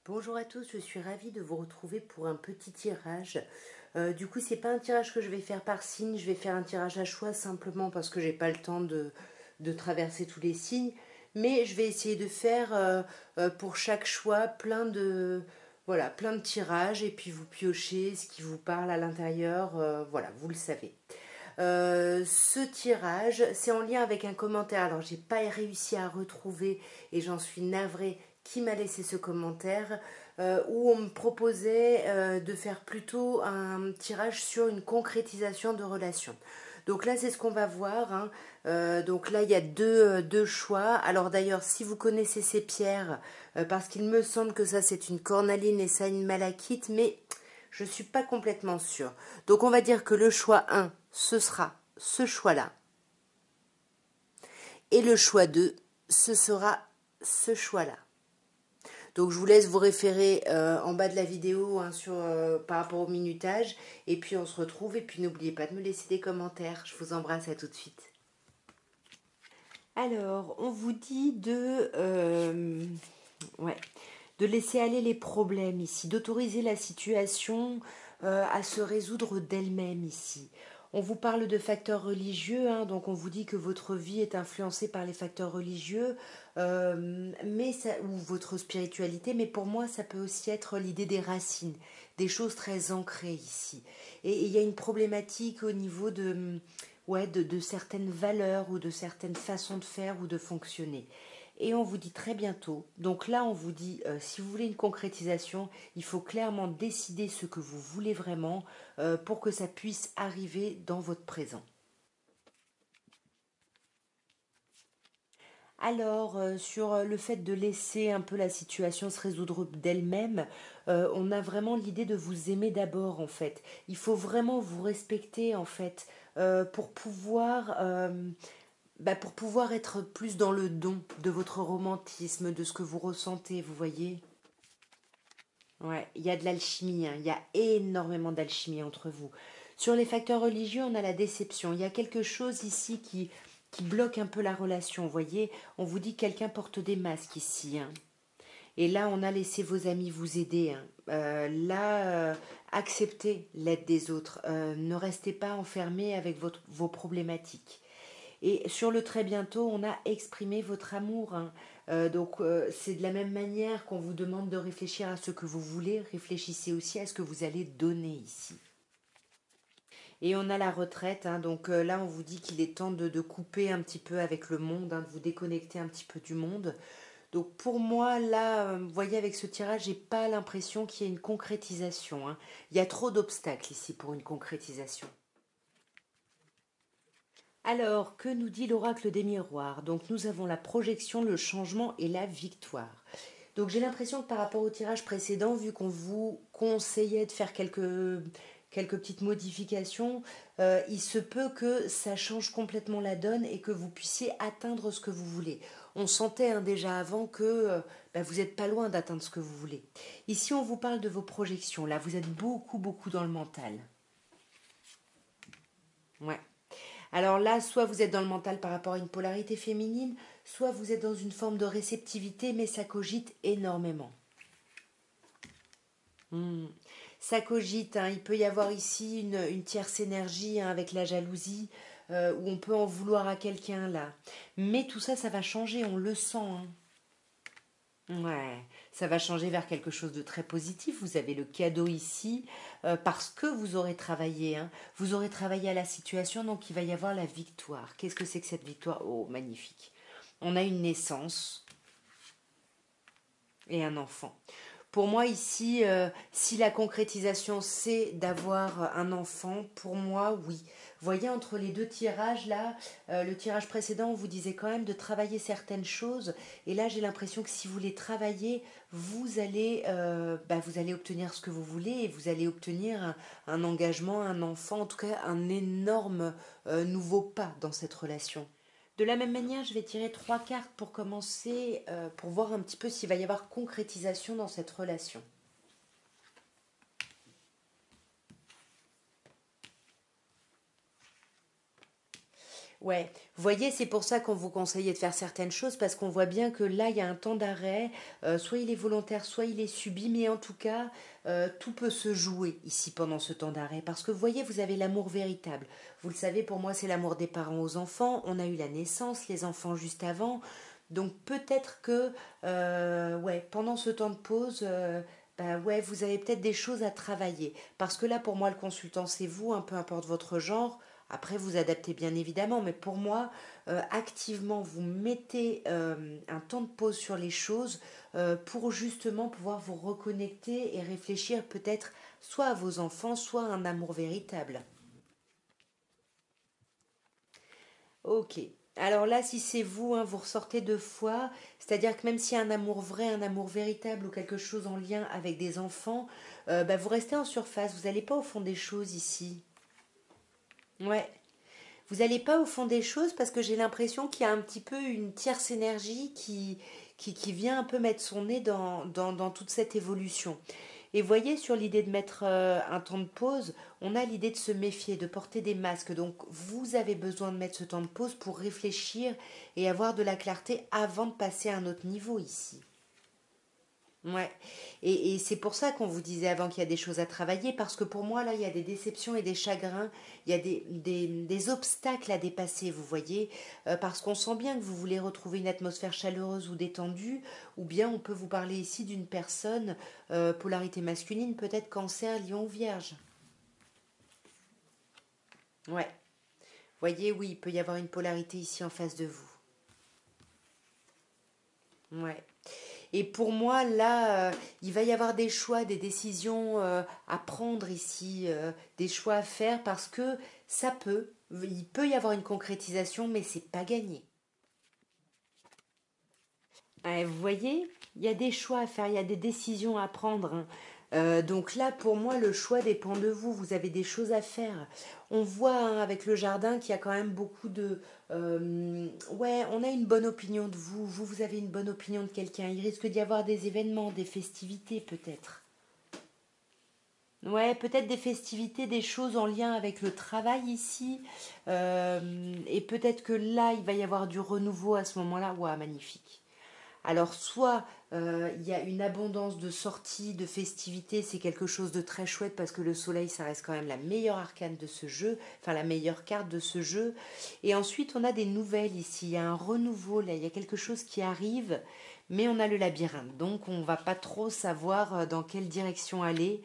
Bonjour à tous, je suis ravie de vous retrouver pour un petit tirage. Du coup, c'est pas un tirage que je vais faire par signe, je vais faire un tirage à choix simplement parce que j'ai pas le temps de traverser tous les signes. Mais je vais essayer de faire pour chaque choix voilà, plein de tirages et puis vous piochez ce qui vous parle à l'intérieur. Voilà, vous le savez. Ce tirage, c'est en lien avec un commentaire. Alors, j'ai pas réussi à retrouver et j'en suis navrée qui m'a laissé ce commentaire où on me proposait de faire plutôt un tirage sur une concrétisation de relation. Donc là, c'est ce qu'on va voir, hein. Donc là, il y a deux choix. Alors d'ailleurs, si vous connaissez ces pierres, parce qu'il me semble que ça, c'est une cornaline et ça, une malachite, mais je ne suis pas complètement sûre. Donc on va dire que le choix 1, ce sera ce choix-là. Et le choix 2, ce sera ce choix-là. Donc je vous laisse vous référer en bas de la vidéo hein, par rapport au minutage. Et puis on se retrouve. Et puis n'oubliez pas de me laisser des commentaires. Je vous embrasse, à tout de suite. Alors, on vous dit de laisser aller les problèmes ici, d'autoriser la situation à se résoudre d'elle-même ici. On vous parle de facteurs religieux, hein, donc on vous dit que votre vie est influencée par les facteurs religieux, ou votre spiritualité, mais pour moi ça peut aussi être l'idée des racines, des choses très ancrées ici. Et il y a une problématique au niveau de certaines valeurs ou de certaines façons de faire ou de fonctionner. Et on vous dit très bientôt, donc là on vous dit, si vous voulez une concrétisation, il faut clairement décider ce que vous voulez vraiment pour que ça puisse arriver dans votre présent. Alors, sur le fait de laisser un peu la situation se résoudre d'elle-même, on a vraiment l'idée de vous aimer d'abord, en fait. Il faut vraiment vous respecter, en fait, pour pouvoir être plus dans le don de votre romantisme, de ce que vous ressentez, vous voyez. Ouais, il y a de l'alchimie, hein, il y a énormément d'alchimie entre vous. Sur les facteurs religieux, on a la déception. Il y a quelque chose ici qui bloque un peu la relation, vous voyez. On vous dit que quelqu'un porte des masques ici, hein. Et là, on a laissé vos amis vous aider, hein. Acceptez l'aide des autres. Ne restez pas enfermés avec vos problématiques. Et sur le très bientôt, on a exprimé votre amour, hein. C'est de la même manière qu'on vous demande de réfléchir à ce que vous voulez, réfléchissez aussi à ce que vous allez donner ici. Et on a la retraite, hein, là on vous dit qu'il est temps de couper un petit peu avec le monde, hein, de vous déconnecter un petit peu du monde. Donc pour moi, là, vous voyez, avec ce tirage, j'ai pas l'impression qu'il y ait une concrétisation, hein. Il y a trop d'obstacles ici pour une concrétisation. Alors, que nous dit l'oracle des miroirs? Donc, nous avons la projection, le changement et la victoire. Donc, j'ai l'impression que par rapport au tirage précédent, vu qu'on vous conseillait de faire quelques petites modifications, il se peut que ça change complètement la donne et que vous puissiez atteindre ce que vous voulez. On sentait hein, déjà avant que vous n'êtes pas loin d'atteindre ce que vous voulez. Ici, on vous parle de vos projections. Là, vous êtes beaucoup, beaucoup dans le mental. Ouais. Alors là, soit vous êtes dans le mental par rapport à une polarité féminine, soit vous êtes dans une forme de réceptivité, mais ça cogite énormément. Ça cogite, hein. Il peut y avoir ici une tierce énergie hein, avec la jalousie, où on peut en vouloir à quelqu'un là. Mais tout ça, ça va changer, on le sent, hein. Ouais, ça va changer vers quelque chose de très positif. Vous avez le cadeau ici parce que vous aurez travaillé, hein. Vous aurez travaillé à la situation, donc il va y avoir la victoire. Qu'est-ce que c'est que cette victoire? Oh, magnifique. On a une naissance et un enfant. Pour moi ici, si la concrétisation c'est d'avoir un enfant, pour moi oui. Vous voyez entre les deux tirages là, le tirage précédent on vous disait quand même de travailler certaines choses et là j'ai l'impression que si vous les travaillez, vous allez obtenir ce que vous voulez et vous allez obtenir un engagement, un enfant, en tout cas un énorme nouveau pas dans cette relation. De la même manière, je vais tirer 3 cartes pour commencer, pour voir un petit peu s'il va y avoir concrétisation dans cette relation. Ouais, vous voyez, c'est pour ça qu'on vous conseillait de faire certaines choses, parce qu'on voit bien que là, il y a un temps d'arrêt, soit il est volontaire, soit il est subi, mais en tout cas, tout peut se jouer ici pendant ce temps d'arrêt, parce que vous voyez, vous avez l'amour véritable. Vous le savez, pour moi, c'est l'amour des parents aux enfants, on a eu la naissance, les enfants juste avant, donc peut-être que, ouais, pendant ce temps de pause, bah ouais, vous avez peut-être des choses à travailler, parce que là, pour moi, le consultant, c'est vous, peu importe votre genre. Après, vous adaptez bien évidemment, mais pour moi, activement, vous mettez un temps de pause sur les choses pour justement pouvoir vous reconnecter et réfléchir peut-être soit à vos enfants, soit à un amour véritable. Ok. Alors là, si c'est vous, hein, vous ressortez deux fois, c'est-à-dire que même s'il y a un amour vrai, un amour véritable ou quelque chose en lien avec des enfants, bah, vous restez en surface, vous n'allez pas au fond des choses ici. Ouais. Vous n'allez pas au fond des choses parce que j'ai l'impression qu'il y a un petit peu une tierce énergie qui vient un peu mettre son nez dans toute cette évolution. Et voyez, sur l'idée de mettre un temps de pause, on a l'idée de se méfier, de porter des masques. Donc vous avez besoin de mettre ce temps de pause pour réfléchir et avoir de la clarté avant de passer à un autre niveau ici. Ouais, et c'est pour ça qu'on vous disait avant qu'il y a des choses à travailler, parce que pour moi, là, il y a des déceptions et des chagrins, il y a des obstacles à dépasser, vous voyez, parce qu'on sent bien que vous voulez retrouver une atmosphère chaleureuse ou détendue, ou bien on peut vous parler ici d'une personne, polarité masculine, peut-être cancer, lion, vierge. Ouais, voyez, oui, il peut y avoir une polarité ici en face de vous. Ouais. Et pour moi, là, il va y avoir des choix, des décisions à prendre ici, des choix à faire parce que il peut y avoir une concrétisation, mais c'est pas gagné. Vous voyez, il y a des choix à faire, il y a des décisions à prendre, hein. Donc là, pour moi, le choix dépend de vous. Vous avez des choses à faire. On voit hein, avec le jardin qu'il y a quand même beaucoup de... ouais, on a une bonne opinion de vous. Vous avez une bonne opinion de quelqu'un. Il risque d'y avoir des événements, des festivités peut-être. Ouais, peut-être des festivités, des choses en lien avec le travail ici. Et peut-être que là, il va y avoir du renouveau à ce moment-là. Ouah, magnifique. Alors, soit il y a une abondance de sorties, de festivités, c'est quelque chose de très chouette parce que le soleil, ça reste quand même la meilleure arcane de ce jeu, enfin la meilleure carte de ce jeu. Et ensuite, on a des nouvelles ici, il y a un renouveau, là, il y a quelque chose qui arrive, mais on a le labyrinthe, donc on va pas trop savoir dans quelle direction aller.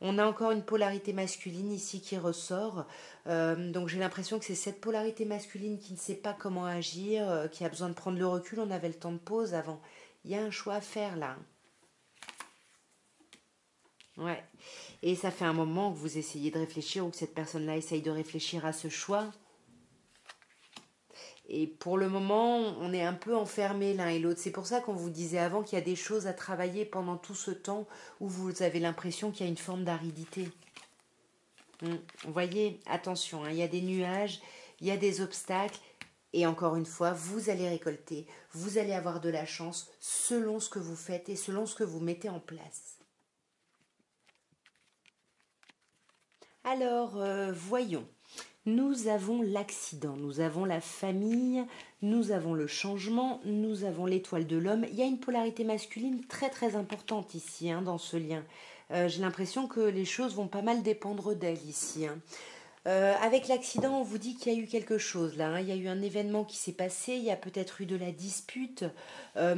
On a encore une polarité masculine ici qui ressort. Donc j'ai l'impression que c'est cette polarité masculine qui ne sait pas comment agir, qui a besoin de prendre le recul. On avait le temps de pause avant. Il y a un choix à faire là. Ouais. Et ça fait un moment que vous essayez de réfléchir ou que cette personne-là essaye de réfléchir à ce choix. Et pour le moment, on est un peu enfermés l'un et l'autre. C'est pour ça qu'on vous disait avant qu'il y a des choses à travailler pendant tout ce temps où vous avez l'impression qu'il y a une forme d'aridité. Vous voyez, attention, hein, il y a des nuages, il y a des obstacles, et encore une fois, vous allez récolter, vous allez avoir de la chance selon ce que vous faites et selon ce que vous mettez en place. Alors, voyons. Nous avons l'accident, nous avons la famille, nous avons le changement, nous avons l'étoile de l'homme. Il y a une polarité masculine très très importante ici, hein, dans ce lien. J'ai l'impression que les choses vont pas mal dépendre d'elle ici, hein. Avec l'accident, on vous dit qu'il y a eu quelque chose là, hein. Il y a eu un événement qui s'est passé, il y a peut-être eu de la dispute,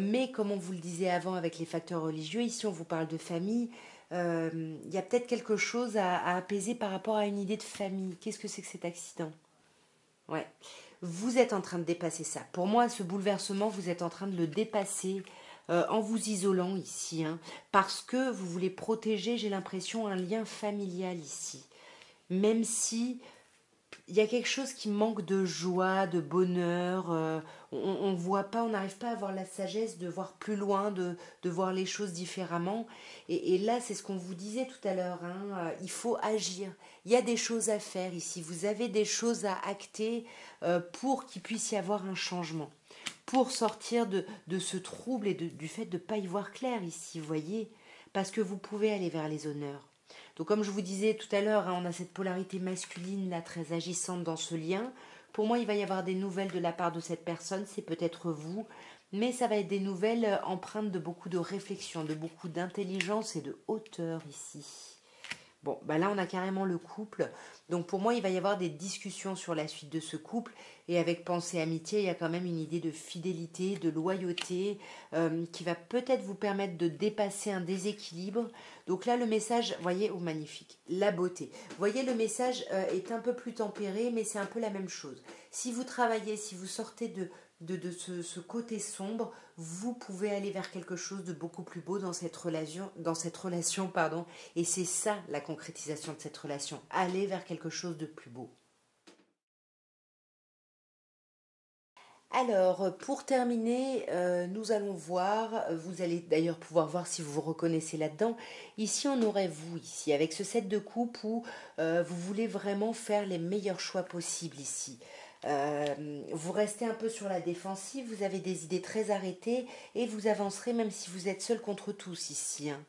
mais comme on vous le disait avant avec les facteurs religieux, ici on vous parle de famille, il y a peut-être quelque chose à apaiser par rapport à une idée de famille. Qu'est-ce que c'est que cet accident? Ouais. Vous êtes en train de dépasser ça. Pour moi, ce bouleversement, vous êtes en train de le dépasser en vous isolant ici, hein, parce que vous voulez protéger, j'ai l'impression, un lien familial ici. Même si il y a quelque chose qui manque de joie, de bonheur. On voit pas, on n'arrive pas à avoir la sagesse de voir plus loin, de voir les choses différemment. Et là, c'est ce qu'on vous disait tout à l'heure, hein, il faut agir. Il y a des choses à faire ici. Vous avez des choses à acter pour qu'il puisse y avoir un changement. Pour sortir de ce trouble et du fait de ne pas y voir clair ici, vous voyez. Parce que vous pouvez aller vers les honneurs. Donc comme je vous disais tout à l'heure, hein, on a cette polarité masculine là très agissante dans ce lien. Pour moi, il va y avoir des nouvelles de la part de cette personne, c'est peut-être vous, mais ça va être des nouvelles empreintes de beaucoup de réflexion, de beaucoup d'intelligence et de hauteur ici. Bon, bah là, on a carrément le couple. Donc, pour moi, il va y avoir des discussions sur la suite de ce couple. Et avec pensée amitié, il y a quand même une idée de fidélité, de loyauté, qui va peut-être vous permettre de dépasser un déséquilibre. Donc là, le message, voyez, oh magnifique, la beauté. Vous voyez, le message est un peu plus tempéré, mais c'est un peu la même chose. Si vous travaillez, si vous sortez de ce côté sombre, vous pouvez aller vers quelque chose de beaucoup plus beau dans cette relation, pardon. Et c'est ça la concrétisation de cette relation, aller vers quelque chose de plus beau. Alors, pour terminer, nous allons voir, vous allez d'ailleurs pouvoir voir si vous vous reconnaissez là-dedans. Ici, on aurait vous, ici, avec ce set de coupe où vous voulez vraiment faire les meilleurs choix possibles ici. Vous restez un peu sur la défensive, vous avez des idées très arrêtées et vous avancerez même si vous êtes seul contre tous ici, hein.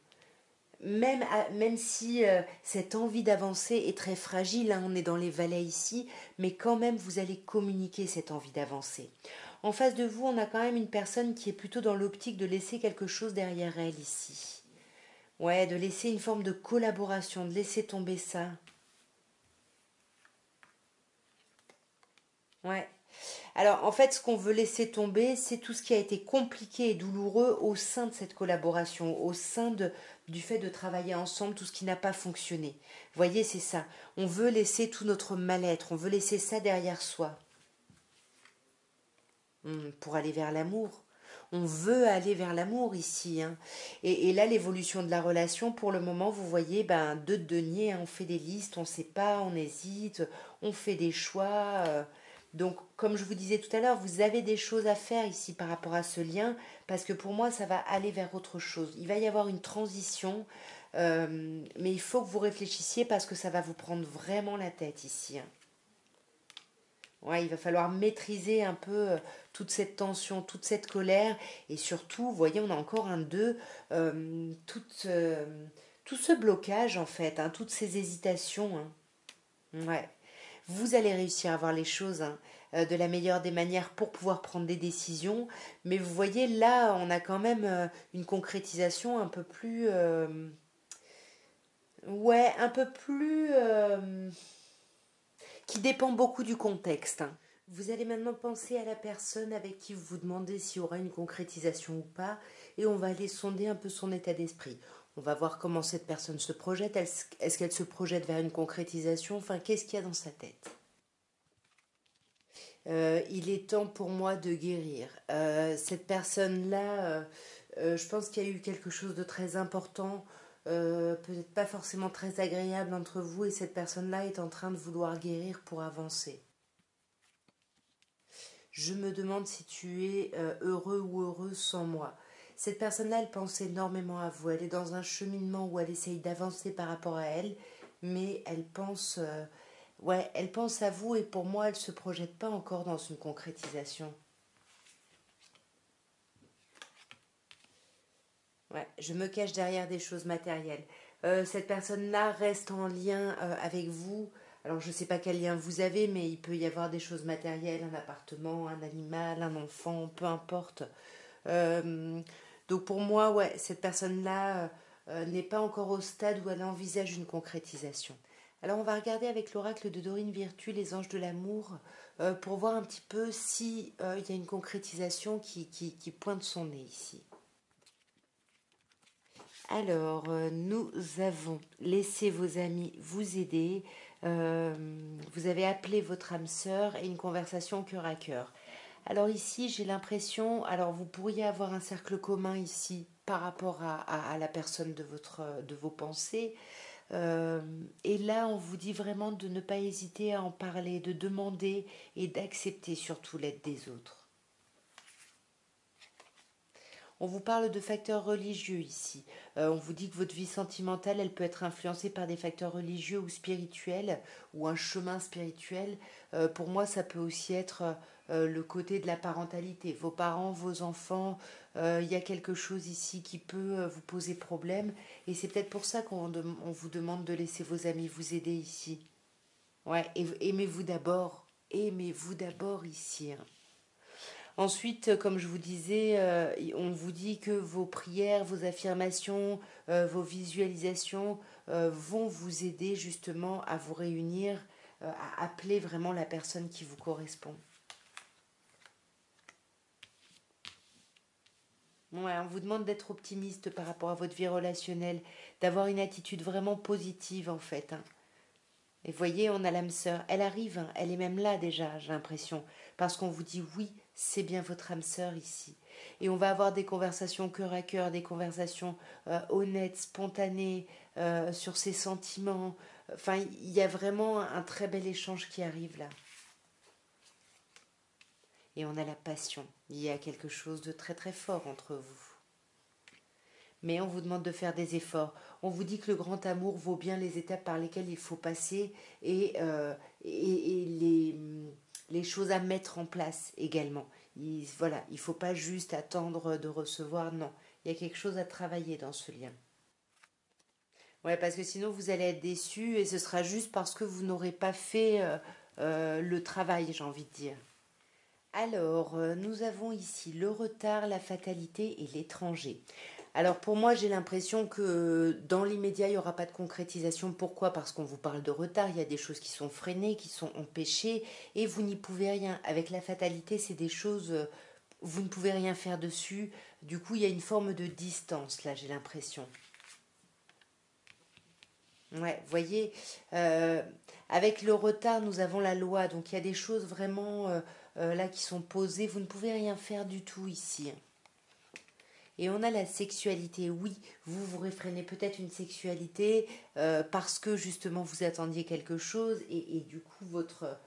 Même si cette envie d'avancer est très fragile, hein, on est dans les vallées ici, mais quand même vous allez communiquer cette envie d'avancer. En face de vous, on a quand même une personne qui est plutôt dans l'optique de laisser quelque chose derrière elle ici. Ouais, de laisser une forme de collaboration, de laisser tomber ça. Ouais. Alors, en fait, ce qu'on veut laisser tomber, c'est tout ce qui a été compliqué et douloureux au sein de cette collaboration, au sein du fait de travailler ensemble, tout ce qui n'a pas fonctionné. Vous voyez, c'est ça. On veut laisser tout notre mal-être, on veut laisser ça derrière soi. Pour aller vers l'amour. On veut aller vers l'amour ici, hein. Et là, l'évolution de la relation, pour le moment, vous voyez, ben, deux de deniers, hein, on fait des listes, on ne sait pas, on hésite, on fait des choix. Donc, comme je vous disais tout à l'heure, vous avez des choses à faire ici par rapport à ce lien, parce que pour moi, ça va aller vers autre chose. Il va y avoir une transition, mais il faut que vous réfléchissiez parce que ça va vous prendre vraiment la tête ici, hein. Ouais, il va falloir maîtriser un peu toute cette tension, toute cette colère. Et surtout, vous voyez, on a encore un 2, tout ce blocage en fait, hein, toutes ces hésitations, hein. Ouais. Vous allez réussir à voir les choses, hein, de la meilleure des manières pour pouvoir prendre des décisions. Mais vous voyez, là, on a quand même une concrétisation un peu plus... ouais, un peu plus... qui dépend beaucoup du contexte, hein. Vous allez maintenant penser à la personne avec qui vous vous demandez s'il y aura une concrétisation ou pas, et on va aller sonder un peu son état d'esprit. On va voir comment cette personne se projette. Est-ce qu'elle se projette vers une concrétisation? Enfin, qu'est-ce qu'il y a dans sa tête? Il est temps pour moi de guérir. Cette personne-là, je pense qu'il y a eu quelque chose de très important, peut-être pas forcément très agréable entre vous, et cette personne-là est en train de vouloir guérir pour avancer. Je me demande si tu es heureux ou heureuse sans moi. Cette personne-là, elle pense énormément à vous. Elle est dans un cheminement où elle essaye d'avancer par rapport à elle, mais elle pense, ouais, elle pense à vous et pour moi, elle ne se projette pas encore dans une concrétisation. Ouais, je me cache derrière des choses matérielles. Cette personne-là reste en lien avec vous. Alors, je ne sais pas quel lien vous avez, mais il peut y avoir des choses matérielles, un appartement, un animal, un enfant, peu importe. Euh, donc pour moi, ouais, cette personne-là n'est pas encore au stade où elle envisage une concrétisation. Alors on va regarder avec l'oracle de Dorine Virtue, les anges de l'amour, pour voir un petit peu si il y a une concrétisation qui pointe son nez ici. Alors, nous avons laissé vos amis vous aider. euh, vous avez appelé votre âme sœur et une conversation cœur à cœur. Alors ici, j'ai l'impression, alors vous pourriez avoir un cercle commun ici par rapport à la personne de vos pensées. Euh, et là, on vous dit vraiment de ne pas hésiter à en parler, de demander et d'accepter surtout l'aide des autres. On vous parle de facteurs religieux ici. On vous dit que votre vie sentimentale, elle peut être influencée par des facteurs religieux ou spirituels, ou un chemin spirituel. Pour moi, ça peut aussi être le côté de la parentalité. Vos parents, vos enfants, il y a quelque chose ici qui peut vous poser problème. Et c'est peut-être pour ça on vous demande de laisser vos amis vous aider ici. Ouais, aimez-vous d'abord. aimez-vous d'abord ici, hein. Ensuite, comme je vous disais, on vous dit que vos prières, vos affirmations, vos visualisations vont vous aider justement à vous réunir, à appeler vraiment la personne qui vous correspond. Ouais, on vous demande d'être optimiste par rapport à votre vie relationnelle, d'avoir une attitude vraiment positive en fait, hein. Et voyez, on a l'âme sœur. Elle arrive, hein, elle est même là déjà, j'ai l'impression. Parce qu'on vous dit oui, c'est bien votre âme sœur ici. Et on va avoir des conversations cœur à cœur, des conversations honnêtes, spontanées, sur ses sentiments. Enfin, il y a vraiment un très bel échange qui arrive là. Et on a la passion. Il y a quelque chose de très très fort entre vous. Mais on vous demande de faire des efforts. On vous dit que le grand amour vaut bien les étapes par lesquelles il faut passer et les choses à mettre en place également. Voilà, il ne faut pas juste attendre de recevoir, non. Il y a quelque chose à travailler dans ce lien. Ouais, parce que sinon vous allez être déçu et ce sera juste parce que vous n'aurez pas fait le travail, j'ai envie de dire. Alors, nous avons ici le retard, la fatalité et l'étranger. Alors pour moi, j'ai l'impression que dans l'immédiat, il n'y aura pas de concrétisation. Pourquoi? Parce qu'on vous parle de retard, il y a des choses qui sont freinées, qui sont empêchées, et vous n'y pouvez rien. Avec la fatalité, c'est des choses, vous ne pouvez rien faire dessus. Du coup, il y a une forme de distance, là, j'ai l'impression. Ouais, vous voyez, euh, avec le retard, nous avons la loi. Donc il y a des choses vraiment là qui sont posées. Vous ne pouvez rien faire du tout ici. Et on a la sexualité. Oui, vous réfrénez peut-être une sexualité parce que justement vous attendiez quelque chose et du coup votre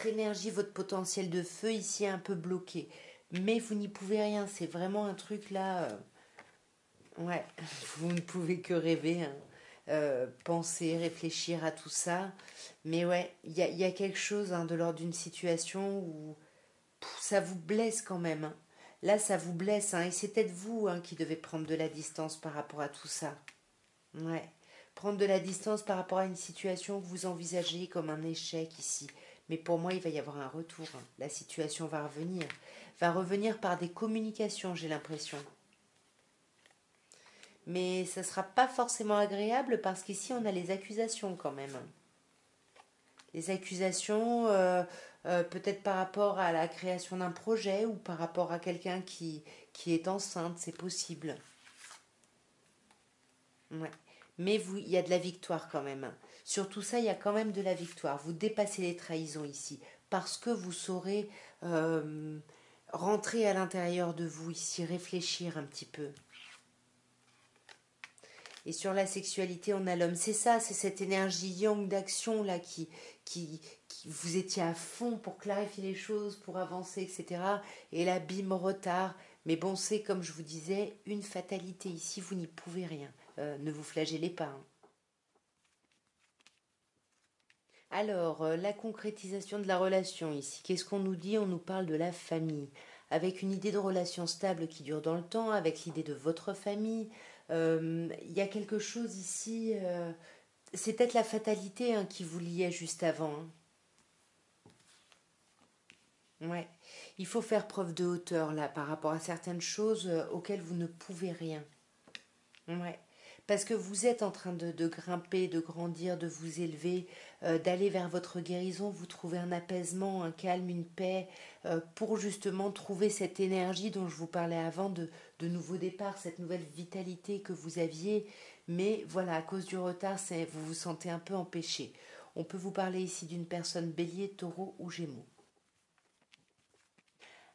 énergie, votre potentiel de feu ici est un peu bloqué. Mais vous n'y pouvez rien. C'est vraiment un truc là. Ouais, vous ne pouvez que rêver, hein. Penser, réfléchir à tout ça. Mais ouais, il y a quelque chose hein, de l'ordre d'une situation où ça vous blesse quand même, hein. Là, ça vous blesse, hein, et c'est peut-être vous hein, qui devez prendre de la distance par rapport à tout ça. Ouais. Prendre de la distance par rapport à une situation que vous envisagez comme un échec ici. Mais pour moi, il va y avoir un retour, hein. La situation va revenir. Va revenir par des communications, j'ai l'impression. Mais ça ne sera pas forcément agréable parce qu'ici, on a les accusations quand même. Les accusations, peut-être par rapport à la création d'un projet ou par rapport à quelqu'un qui est enceinte, c'est possible. Ouais. Mais vous, il y a de la victoire quand même, hein. Sur tout ça, il y a quand même de la victoire. Vous dépassez les trahisons ici parce que vous saurez euh, rentrer à l'intérieur de vous ici, réfléchir un petit peu. Et sur la sexualité, on a l'homme. C'est ça, c'est cette énergie yang d'action là qui vous étiez à fond pour clarifier les choses, pour avancer, etc. Et là, bim, retard. Mais bon, c'est comme je vous disais, une fatalité ici, vous n'y pouvez rien. Ne vous flagellez pas, hein. Alors, la concrétisation de la relation ici, qu'est-ce qu'on nous dit? On nous parle de la famille, avec une idée de relation stable qui dure dans le temps, avec l'idée de votre famille. Il y a quelque chose ici, c'est peut-être la fatalité hein, qui vous liait juste avant, hein. Ouais. Il faut faire preuve de hauteur là par rapport à certaines choses auxquelles vous ne pouvez rien. Ouais. Parce que vous êtes en train de grimper, de grandir, de vous élever, d'aller vers votre guérison, vous trouvez un apaisement, un calme, une paix, pour justement trouver cette énergie dont je vous parlais avant de nouveau départ, cette nouvelle vitalité que vous aviez. Mais voilà, à cause du retard, vous vous sentez un peu empêché. On peut vous parler ici d'une personne bélier, taureau ou gémeaux.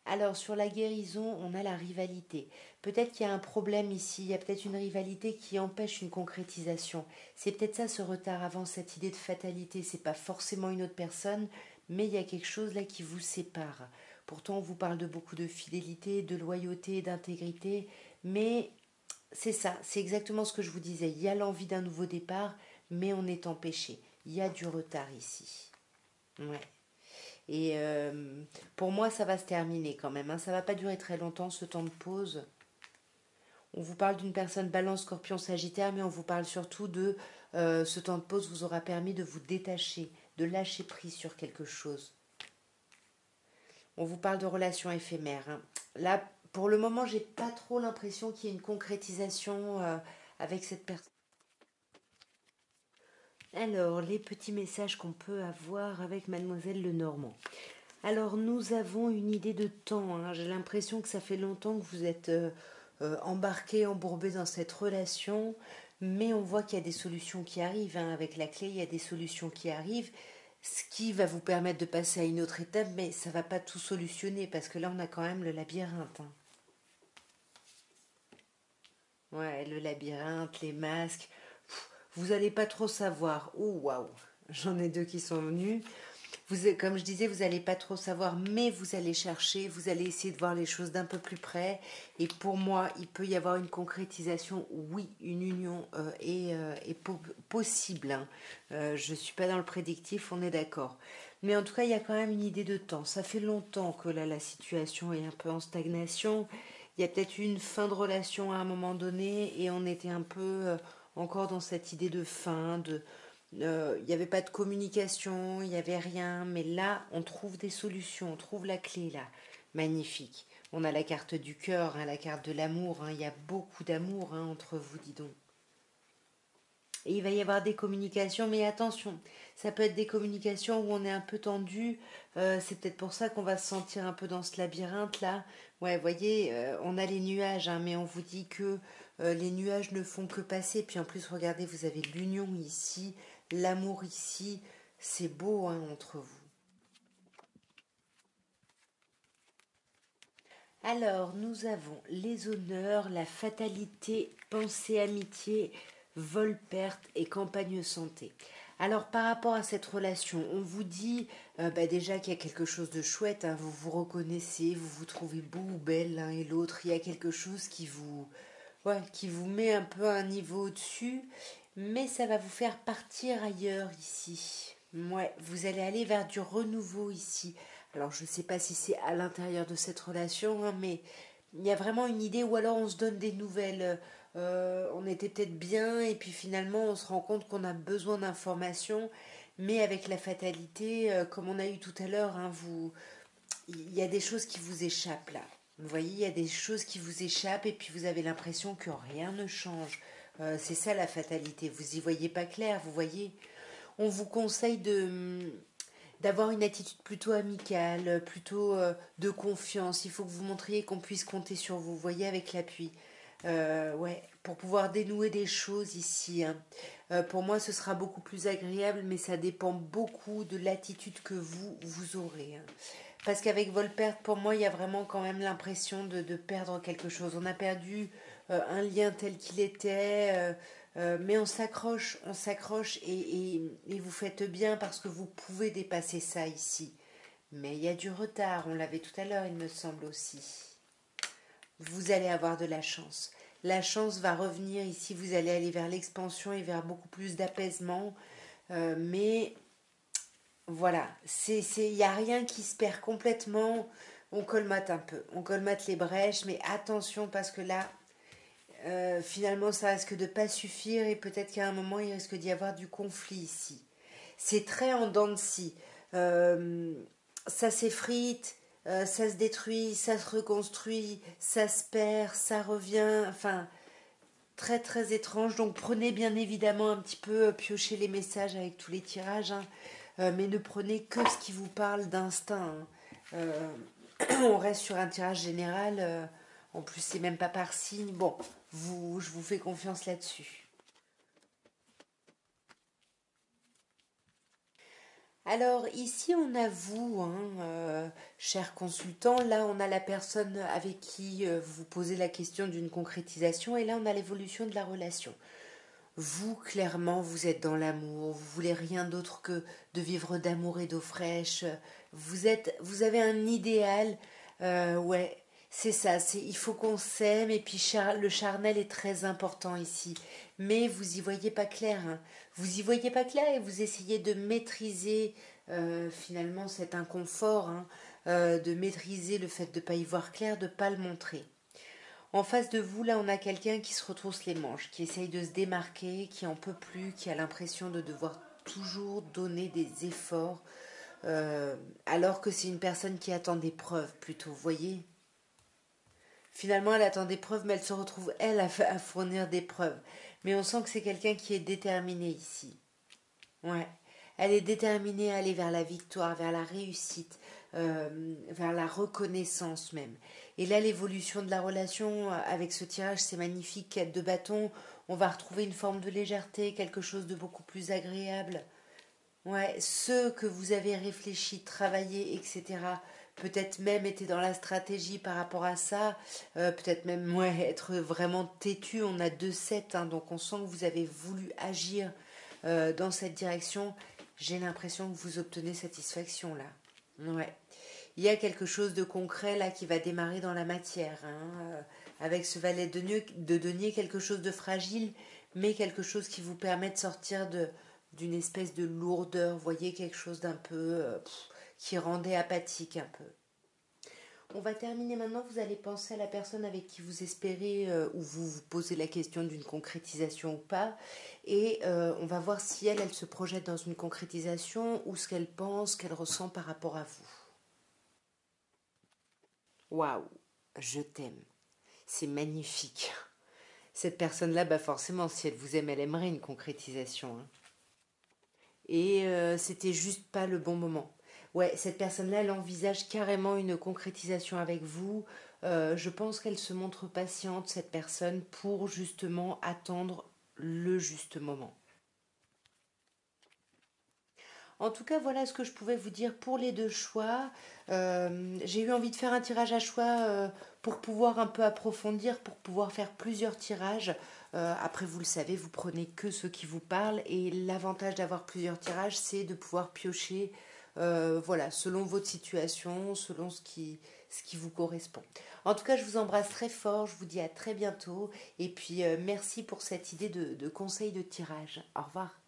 Alors, sur la guérison, on a la rivalité. Peut-être qu'il y a un problème ici, il y a peut-être une rivalité qui empêche une concrétisation. C'est peut-être ça ce retard avant, cette idée de fatalité. C'est pas forcément une autre personne, mais il y a quelque chose là qui vous sépare. Pourtant, on vous parle de beaucoup de fidélité, de loyauté, d'intégrité, mais c'est ça, c'est exactement ce que je vous disais. Il y a l'envie d'un nouveau départ, mais on est empêché. Il y a du retard ici. Ouais. Et pour moi, ça va se terminer quand même, hein. Ça va pas durer très longtemps, ce temps de pause. On vous parle d'une personne balance, scorpion, sagittaire, mais on vous parle surtout de ce temps de pause vous aura permis de vous détacher, de lâcher prise sur quelque chose. on vous parle de relations éphémères, hein. Là, pour le moment, j'ai pas trop l'impression qu'il y ait une concrétisation avec cette personne. Alors, les petits messages qu'on peut avoir avec Mademoiselle Lenormand. Alors, nous avons une idée de temps, hein. J'ai l'impression que ça fait longtemps que vous êtes embarqué, embourbé dans cette relation, mais on voit qu'il y a des solutions qui arrivent, hein. Avec la clé, il y a des solutions qui arrivent, ce qui va vous permettre de passer à une autre étape, mais ça va pas tout solutionner, parce que là, on a quand même le labyrinthe, hein. Ouais, le labyrinthe, les masques. Vous n'allez pas trop savoir. Oh, waouh! J'en ai deux qui sont venus. Comme je disais, vous n'allez pas trop savoir, mais vous allez chercher, vous allez essayer de voir les choses d'un peu plus près. Et pour moi, il peut y avoir une concrétisation. Oui, une union est possible, hein. Je ne suis pas dans le prédictif, on est d'accord. Mais en tout cas, il y a quand même une idée de temps. Ça fait longtemps que là, la situation est un peu en stagnation. Il y a peut-être eu une fin de relation à un moment donné et on était un peu encore dans cette idée de fin, il n'y avait pas de communication, il n'y avait rien, mais là, on trouve des solutions, on trouve la clé là. Magnifique. On a la carte du cœur, hein, la carte de l'amour, hein. Il y a beaucoup d'amour, hein, entre vous, dis donc. Et il va y avoir des communications, mais attention, ça peut être des communications où on est un peu tendu. C'est peut-être pour ça qu'on va se sentir un peu dans ce labyrinthe là. Ouais, vous voyez, on a les nuages, hein, mais on vous dit que les nuages ne font que passer. Puis en plus, regardez, vous avez l'union ici, l'amour ici. C'est beau, hein, entre vous. Alors, nous avons les honneurs, la fatalité, pensée, amitié, vol, perte et campagne santé. Alors, par rapport à cette relation, on vous dit déjà qu'il y a quelque chose de chouette, hein, vous vous reconnaissez, vous vous trouvez beau ou belle l'un et l'autre, il y a quelque chose qui vous met un peu à un niveau au-dessus, mais ça va vous faire partir ailleurs ici. Ouais, vous allez aller vers du renouveau ici. Alors je ne sais pas si c'est à l'intérieur de cette relation, hein, mais il y a vraiment une idée, ou alors on se donne des nouvelles. On était peut-être bien et puis finalement on se rend compte qu'on a besoin d'informations, mais avec la fatalité, comme on a eu tout à l'heure, hein, il y a des choses qui vous échappent là. Vous voyez, il y a des choses qui vous échappent et puis vous avez l'impression que rien ne change. C'est ça la fatalité. Vous y voyez pas clair, vous voyez. On vous conseille d'avoir une attitude plutôt amicale, plutôt de confiance. Il faut que vous montriez qu'on puisse compter sur vous, vous voyez, avec l'appui. Ouais, pour pouvoir dénouer des choses ici, hein. Pour moi, ce sera beaucoup plus agréable, mais ça dépend beaucoup de l'attitude que vous aurez, hein. Parce qu'avec Volpert, pour moi, il y a vraiment quand même l'impression de perdre quelque chose. On a perdu un lien tel qu'il était, mais on s'accroche et vous faites bien parce que vous pouvez dépasser ça ici. Mais il y a du retard, on l'avait tout à l'heure, il me semble aussi. Vous allez avoir de la chance. La chance va revenir ici, vous allez aller vers l'expansion et vers beaucoup plus d'apaisement. Mais voilà, il n'y a rien qui se perd complètement. On colmate un peu, on colmate les brèches, mais attention parce que là, finalement, ça risque de pas suffire et peut-être qu'à un moment, il risque d'y avoir du conflit ici. C'est très en dents de scie. Euh, Ça s'effrite, ça se détruit, ça se reconstruit, ça se perd, ça revient. Enfin, très très étrange. Donc prenez bien évidemment un petit peu, piocher les messages avec tous les tirages, hein. Mais ne prenez que ce qui vous parle d'instinct, hein. On reste sur un tirage général. En plus, c'est même pas par signe. Bon, je vous fais confiance là-dessus. Alors ici on a vous, hein, cher consultant, là on a la personne avec qui vous vous posez la question d'une concrétisation et là on a l'évolution de la relation. Vous, clairement, vous êtes dans l'amour, vous voulez rien d'autre que de vivre d'amour et d'eau fraîche. Vous avez un idéal, ouais, c'est ça. Il faut qu'on s'aime et puis le charnel est très important ici. Mais vous y voyez pas clair, hein. Vous y voyez pas clair et vous essayez de maîtriser finalement cet inconfort, hein, de maîtriser le fait de ne pas y voir clair, de ne pas le montrer. En face de vous, là, on a quelqu'un qui se retrousse les manches, qui essaye de se démarquer, qui en peut plus, qui a l'impression de devoir toujours donner des efforts alors que c'est une personne qui attend des preuves plutôt, vous voyez. Finalement, elle attend des preuves, mais elle se retrouve, elle, à fournir des preuves. Mais on sent que c'est quelqu'un qui est déterminé ici. Ouais. Elle est déterminée à aller vers la victoire, vers la réussite, vers la reconnaissance même. Et là, l'évolution de la relation avec ce tirage, c'est magnifique. 4 de bâton, on va retrouver une forme de légèreté, quelque chose de beaucoup plus agréable. Ouais, ce que vous avez réfléchi, travaillé, etc. Peut-être même été dans la stratégie par rapport à ça. Peut-être même être vraiment têtu. On a 2-7, hein, donc on sent que vous avez voulu agir dans cette direction. J'ai l'impression que vous obtenez satisfaction là. Ouais. Il y a quelque chose de concret là qui va démarrer dans la matière, hein, avec ce valet de denier, quelque chose de fragile, mais quelque chose qui vous permet de sortir d'une espèce de lourdeur, vous voyez, quelque chose d'un peu qui rendait apathique un peu. On va terminer maintenant, vous allez penser à la personne avec qui vous espérez ou vous vous posez la question d'une concrétisation ou pas. Et on va voir si elle se projette dans une concrétisation ou ce qu'elle pense, qu'elle ressent par rapport à vous. Waouh, je t'aime. C'est magnifique. Cette personne-là, bah forcément, si elle vous aime, elle aimerait une concrétisation, hein. Et c'était juste pas le bon moment. Ouais, cette personne-là, elle envisage carrément une concrétisation avec vous. Je pense qu'elle se montre patiente, cette personne, pour justement attendre le juste moment. En tout cas, voilà ce que je pouvais vous dire pour les deux choix. J'ai eu envie de faire un tirage à choix pour pouvoir un peu approfondir, pour pouvoir faire plusieurs tirages. Après, vous le savez, vous prenez que ceux qui vous parlent. Et l'avantage d'avoir plusieurs tirages, c'est de pouvoir piocher voilà, selon votre situation, selon ce qui vous correspond. En tout cas, je vous embrasse très fort. Je vous dis à très bientôt. Et puis, merci pour cette idée de conseil de tirage. Au revoir.